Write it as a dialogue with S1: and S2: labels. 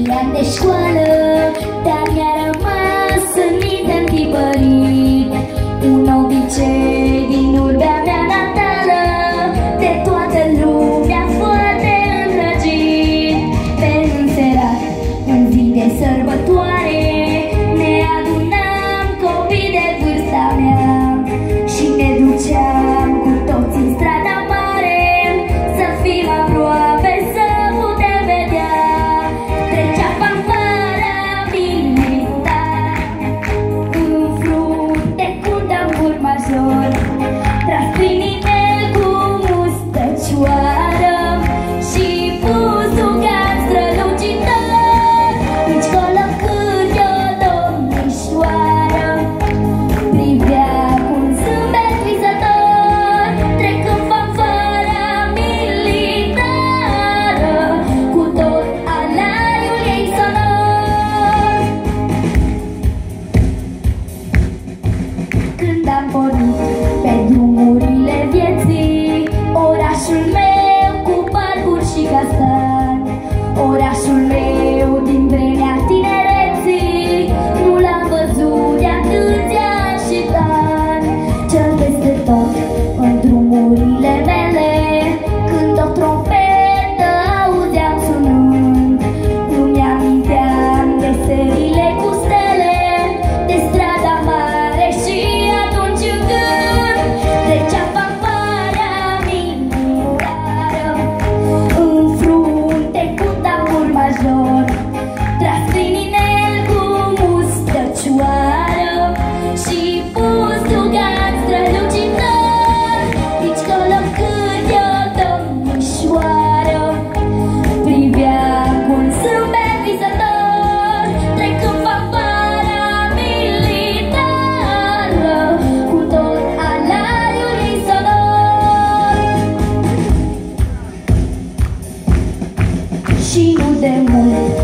S1: Ultimii ani de școală, dar mi-a rămas în minte întipărit un obicei din urbea mea natală, de toată lumea foarte îndrăgit. Pe înserat, în zi de sărbătoare, ne adunam copii de vârsta mea și ne duceam cu toți în strada mare, să fim aproape, să putem vedea. Trecea fanfara militar în frunte cu tambur major, tras prin inel cu mustăcioară și pusul gaz strălucitor. Nici colo când o domnișoară privea cu un zâmbet visător, trecând fanfara militară cu tot alaiul ei sonor. Când am pornit pe drumurile vieții, orașul meu cu parcuri și castani, orașul meu din vremea tinereții, nu l-am văzut de atâția ani și ani. Cel peste tot în drumurile mele, când o trompetă auzeam sunând, nu-mi aminteam de serile cu stele, de strada mare și atunci în gând trecea fanfara militară în frunte cu tambur major, tras prin inel cu mustăcioară și pusul gaz strălucitor. Nici colo când e o domnișoară privea cu un zâmbet visător, trecând fanfara militară cu tot alaiul ei sonor. Și nu de mult